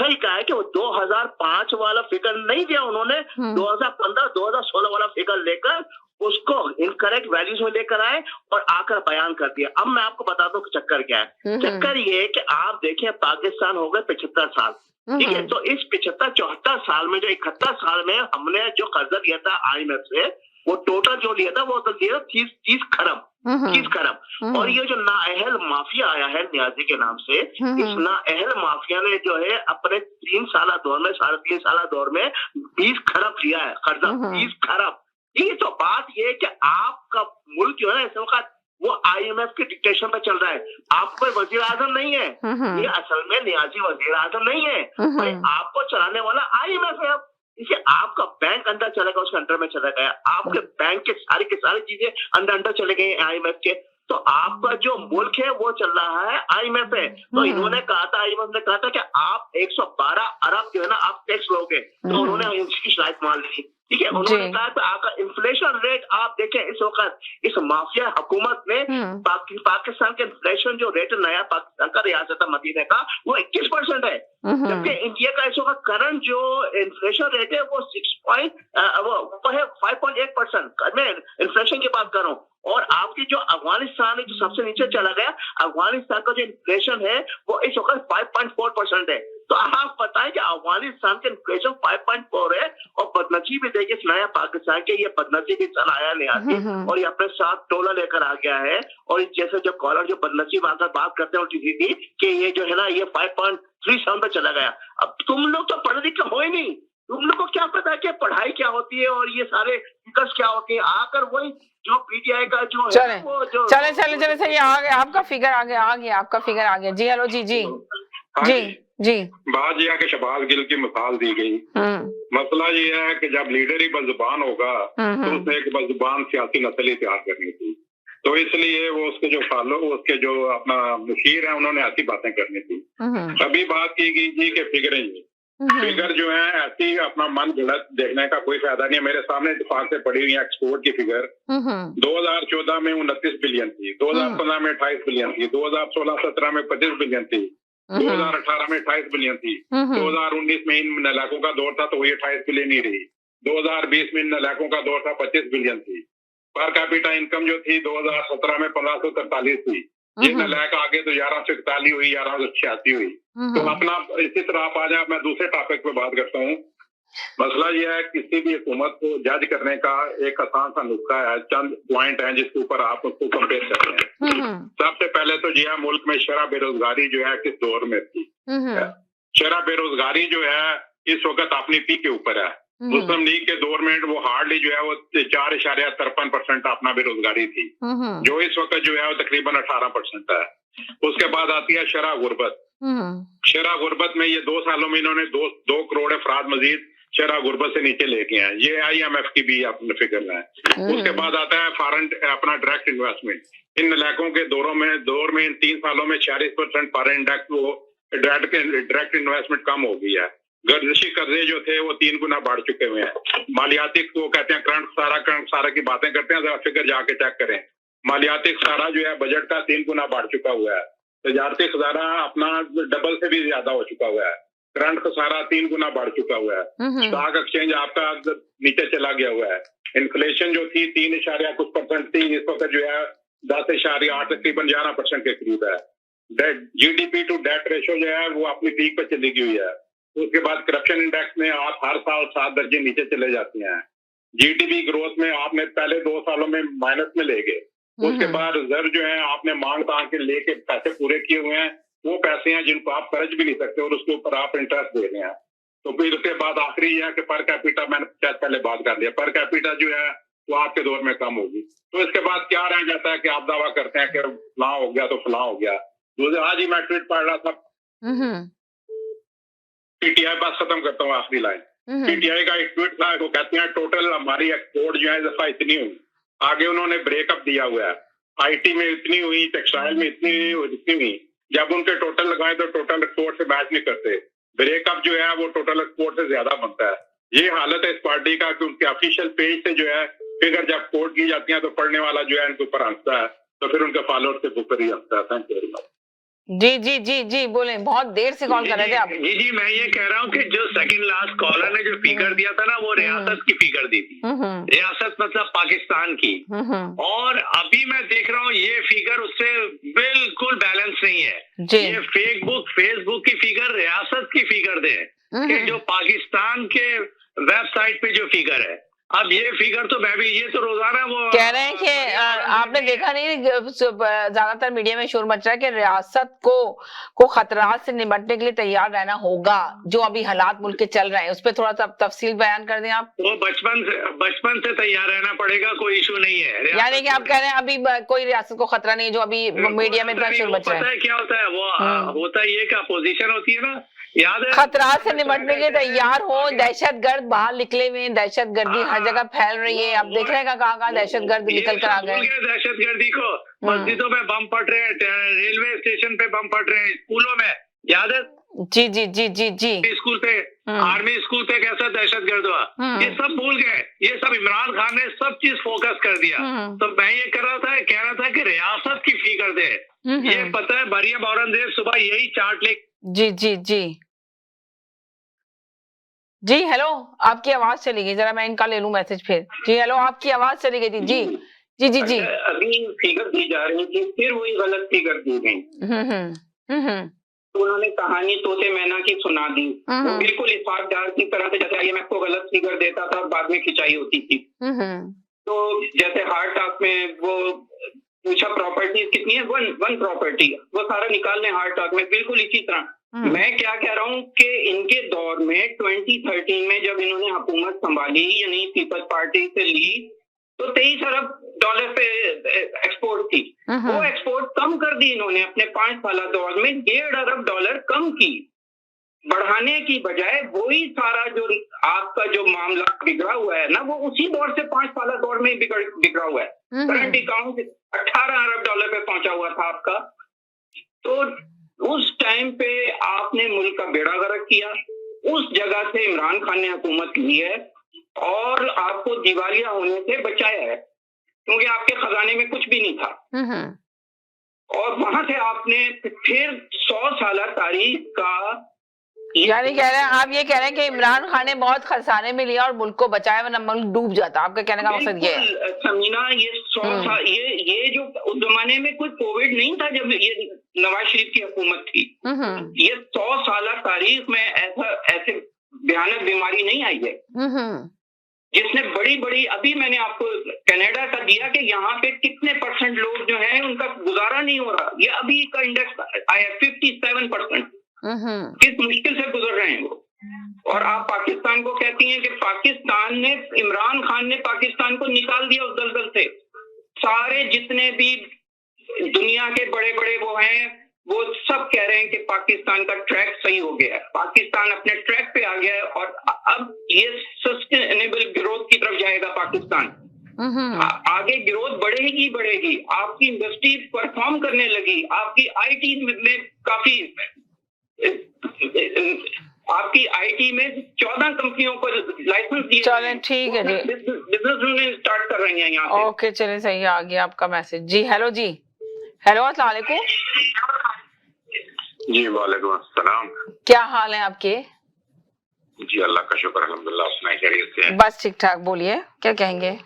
वजह क्या है कि वो 2005 वाला फिगर नहीं दिया उन्होंने, 2015-2016 वाला फिगर लेकर उसको इनकरेक्ट वैल्यूज में लेकर आए और आकर बयान कर दिया। अब मैं आपको बताता हूँ कि चक्कर क्या है। चक्कर ये है कि आप देखिए पाकिस्तान हो गए 75 साल, ठीक है, तो इस 75-74 साल में जो 71 साल में हमने जो कर्जा लिया था IMF से, वो टोटल जो लिया था वो तो लिया 30 खरब, 30 खरब। और ये जो नाअहल माफिया आया है नियाजी के नाम से, इस नाअहल माफिया ने जो है अपने 3 साल दौर में, 3.5 साल दौर में 20 खरब लिया है कर्जा, 20 खरब। ये तो बात ये है कि आपका मुल्क जो है इस वक्त वो IMF के डिक्टेशन पे चल रहा है। आप कोई वजीर आजम नहीं है, ये असल में नियाजी वजीर आजम नहीं है भाई, आपको चलाने वाला IMF है। अब इसे आपका बैंक अंदर चलेगा, उसके अंडर में चला गया, आपके बैंक के सारी चीजें अंदर चले गई IMF के, तो आपका जो मुल्क है वो चल रहा है IMF है। तो इन्होंने कहा था, IMF ने कहा था कि आप 112 अरब जो है ना आप टैक्स लोगे, तो उन्होंने इसकी शराइत मान ली, ठीक है। उन्होंने कहा कि आपका इन्फ्लेशन रेट आप देखें इस वक्त इस माफिया हुकूमत ने पाकिस्तान के इन्फ्लेशन जो रेट नया पाकिस्तान का रियासत मदीना का वो 21% है, जबकि इंडिया का इस वक्त करंट जो इन्फ्लेशन रेट है वो 5.8%। मैं इन्फ्लेशन की बात कर रहा हूँ। और आपकी जो अफगानिस्तान है जो सबसे नीचे चला गया, अफगानिस्तान का जो इन्फ्लेशन है वो इस वक्त 5.4% है। तो आप बताएं कि अफगानिस्तान के इन्फ्लेशन 5.4 है और बदनसीबी देखिए नया पाकिस्तान के ये बदनसीबी चलाया नहीं आती और ये अपने साथ टोला लेकर आ गया है। और जैसे जो कॉलर जो बदनसीब आकर बात करते हैं उल्टी कि ये जो है ना ये 5.37 पे चला गया। अब तुम लोग तो पढ़े लिखे हो ही नहीं, तुम लोग को क्या पता है कि पढ़ाई क्या होती है और ये सारे फिगर्स क्या होते हैं। आकर वही जो PTI का जो है वो जो चले सही आ गया आपका फिगर, आ गया आपका फिगर आ गया जी। हेलो जी जी बात यह है कि शहबाज गिल की मिसाल दी गई। मसला ये है कि जब लीडर ही बज़ुबान होगा तो उसने एक बज़ुबान सियासी नस्ल ही तैयार करनी थी, तो इसलिए वो उसके जो उसके जो अपना मुशीर है उन्होंने ऐसी बातें करनी थी। अभी बात की गई थी कि फिगर जो है ऐसी अपना मन गलत देखने का कोई फायदा नहीं है। मेरे सामने इत्तेफाक से पड़ी हुई है एक्सपोर्ट की फिगर 2014 में 29 बिलियन थी, 2015 में 28 बिलियन थी, 2016-17 में 25 बिलियन थी, 2018 में 28 बिलियन थी, 2019 में इन नलायकों का दौर था तो वही 28 बिलियन ही रही, 2020 में इन नलायकों का दौर था 25 बिलियन थी। पर कैपिटा इनकम जो थी 2017 में 1543 थी, ये नलायक आगे तो 1141 हुई, 1186 हुई। तो अपना इसी तरह आप आ जाए, मैं दूसरे टॉपिक पे बात करता हूँ। मसला यह है किसी भी हुकूमत को जज करने का एक आसान सा नुस्खा है, चंद पॉइंट हैं जिसके ऊपर आप उसको कंपेयर करते हैं। सबसे पहले तो यह मुल्क में शरह बेरोजगारी जो है किस दौर में थी। शरह बेरोजगारी जो है इस वक्त अपनी पीक के ऊपर है। मुस्लिम लीग के दौर में वो हार्डली जो है वो 4.53% अपना बेरोजगारी थी, जो इस वक्त जो है वो तकरीबन 18% है। उसके बाद आती है शरह गुर्बत। शरह गुर्बत में ये 2 सालों में इन्होंने 2 करोड़ अफराद मजीद शरह गुर्बत से नीचे लेके आए, ये IMF की भी अपने फिगर है। उसके बाद आता है फॉरेन अपना डायरेक्ट इन्वेस्टमेंट। इन इलाकों के दौर में इन 3 सालों में 46% फॉरेन डायरेक्ट इन्वेस्टमेंट कम हो गई है। गर्दिशी कर्जे जो थे वो 3 गुना बढ़ चुके हुए हैं। मालियाती को कहते हैं करंट सारा की बातें करते हैं, जरा फिगर जाके चेक करें। मालियाती खसारा जो है बजट का 3 गुना बढ़ चुका हुआ है। तजारती खसारा अपना डबल से भी ज्यादा हो चुका हुआ है। करंट खसारा 3 गुना बढ़ चुका हुआ है। स्टॉक एक्सचेंज आपका नीचे चला गया हुआ है। इन्फ्लेशन जो थी 3% थी, इस वक्त जो है 10.8 तकरीबन 11% के करीब है। GDP टू डेट रेशो जो है वो अपनी पीक पे चली गई हुई है। उसके बाद करप्शन इंडेक्स में आप हर साल 7 दर्जे नीचे चले जाते हैं। GDP ग्रोथ में आपने पहले 2 सालों में माइनस में ले गए। उसके बाद रिजर्व जो है आपने मांग तांग के लेके पैसे पूरे किए हुए हैं, वो पैसे हैं जिनको आप खर्च भी नहीं सकते और उसके ऊपर आप इंटरेस्ट दे रहे हैं। तो फिर उसके बाद आखिरी है कि पर कैपिटा, मैंने पहले बात कर लिया, पर कैपिटा जो है वो आपके दौर में कम होगी। तो इसके बाद क्या रह जाता है कि आप दावा करते हैं कि फलां हो गया तो फलां हो गया। आज ही मैं ट्वीट पढ़ रहा था PTI, बस खत्म करता हूँ आखिरी लाइन। PTI का एक ट्वीट था, वो कहते हैं टोटल हमारी एक्सपोर्ट जो है दफा इतनी हुई। आगे उन्होंने ब्रेकअप दिया हुआ है, IT में इतनी हुई, टेक्सटाइल में इतनी हुई। जब उनके टोटल लगाए तो टोटल एक्सपोर्ट से मैच नहीं करते। ब्रेकअप जो है वो टोटल एक्सपोर्ट से ज्यादा बनता है। ये हालत है इस पार्टी का कि उनके ऑफिशियल पेज से जो है फिगर जब कोट की जाती है तो पढ़ने वाला जो है इनके ऊपर हंसता है, तो फिर उनके फॉलोअर्स के ऊपर ही हंसता है। Thank you very much. जी जी जी जी बोले, बहुत देर से कॉल कर रहे थे आप। जी मैं ये कह रहा हूँ कि जो सेकंड लास्ट कॉलर ने जो फिगर दिया था ना, वो रियासत की फिगर दी थी। रियासत मतलब पाकिस्तान की। और अभी मैं देख रहा हूँ ये फिगर उससे बिल्कुल बैलेंस नहीं है। ये फेसबुक की फिगर रियासत की फिगर दे कि जो पाकिस्तान के वेबसाइट पे जो फिगर है। अब ये फिगर तो मैं भी, ये तो रोजाना वो कह रहे हैं कि आपने देखा नहीं, ज्यादातर मीडिया में शोर मच रहा है कि रियासत को खतरात से निपटने के लिए तैयार रहना होगा, जो अभी हालात मुल्क के चल रहे हैं। उस पर थोड़ा सा तफसील बयान कर दें आप। वो बचपन से तैयार रहना पड़ेगा, कोई इशू नहीं है। यानी कि आप कह रहे हैं अभी कोई रियासत को खतरा नहीं, जो अभी मीडिया में इतना शोर मच रहा है। पता है क्या होता है वो होता है ये कि अपोजिशन होती है ना, याद है, खतरात से निपटने के लिए तैयार हो। दहशतगर्द बाहर निकले हुए, दहशतगर्दी हर जगह फैल रही है। आप देख रहे हैं कहाँ दहशतगर्द निकल कर आ गए। दहशतगर्दी को मस्जिदों में बम फट रहे हैं, रेलवे स्टेशन पे बम फट रहे हैं, स्कूलों में, याद है? जी जी जी जी जी स्कूल पे, आर्मी स्कूल पे कैसा दहशतगर्द हुआ, ये सब भूल गए। ये सब इमरान खान ने सब चीज फोकस कर दिया। तो मैं ये कह रहा था कि रियासत की फिकर दे। ये पता है मरियम औरंगजेब सुबह यही चार्ट ले। जी जी जी जी हेलो, आपकी आवाज चली गई, जरा मैं इनका ले लूं मैसेज फिर। जी हेलो, आपकी आवाज चली गई थी। जी जी जी जी अभी फिगर दी जा रही थी, फिर वही गलत फिगर दी गई। उन्होंने कहानी तोते मैना की सुना दी, वो बिल्कुल इस्फाक डार की तरह से, जैसे मैं को गलत फिगर देता था और बाद में खिंचाई होती थी। तो जैसे हार्ट टॉक में वो पूछा प्रॉपर्टीज कितनी है, वन प्रॉपर्टी, वो सारा निकाल लें हार्ट टॉक में, बिल्कुल इसी तरह। मैं क्या कह रहा हूँ कि इनके दौर में 2013 में जब इन्होंने हुकूमत संभाली, यानी पीपल्स पार्टी से ली, तो 23 अरब डॉलर पे एक्सपोर्ट थी। वो एक्सपोर्ट कम कर दी इन्होंने अपने 5 साल दौर में, 1.5 अरब डॉलर कम की। बढ़ाने की बजाय वही सारा जो आपका जो मामला बिगड़ा हुआ है ना, वो उसी दौर से 5 साल दौर में बिगड़ा हुआ है। करंट अकाउंट 18 अरब डॉलर पे पहुंचा हुआ था आपका। तो उस टाइम पे आपने मुल्क का बेड़ा गर्क किया। उस जगह से इमरान खान ने हुकूमत ली है और आपको दिवालिया होने से बचाया है, क्योंकि आपके खजाने में कुछ भी नहीं था। और वहां से आपने फिर 100 साल तारीख का, यानी कह रहे हैं आप, ये कह रहे हैं कि इमरान खान ने बहुत खजाने में लिया और मुल्क को बचाया, वरना मुल्क डूब जाता। आपका कहने का मकसद ये है? समीना, ये 100 साल, ये जो उस जमाने में कोई कोविड नहीं था जब ये नवाज शरीफ की हुकूमत थी। ये 100 साल तारीख में ऐसे भयानक बीमारी नहीं आई है जिसने बड़ी, अभी मैंने आपको कनाडा का दिया कि यहाँ पे कितने % लोग जो हैं उनका गुजारा नहीं हो रहा। ये अभी का इंडेक्स आया 57%। किस मुश्किल से गुजर रहे हैं वो। और आप पाकिस्तान को कहती हैं कि पाकिस्तान ने, इमरान खान ने पाकिस्तान को निकाल दिया उस दलदल से। सारे जितने भी दुनिया के बड़े वो हैं, वो सब कह रहे हैं कि पाकिस्तान का ट्रैक सही हो गया है, पाकिस्तान अपने ट्रैक पे आ गया है और अब ये सस्टेनेबल ग्रोथ की तरफ जाएगा पाकिस्तान। आगे ग्रोथ बढ़ेगी। आपकी इंडस्ट्री परफॉर्म करने लगी, आपकी आईटी में काफी, आपकी आईटी में 14 कंपनियों को लाइसेंस दिए। चलें, ठीक है जी, बिजनेस स्टार्ट कर रही हैं यहाँ। ओके चले, सही आ गया आपका मैसेज। जी हेलो, जी हेलो, अस्सलाम वालेकुम। जी वालेकुम अस्सलाम। क्या हाल है आपके? जी अल्लाह का शुक्र, अल्हम्दुलिल्लाह, अपना खैरियत से। बस ठीक ठाक, बोलिए क्या कहेंगे?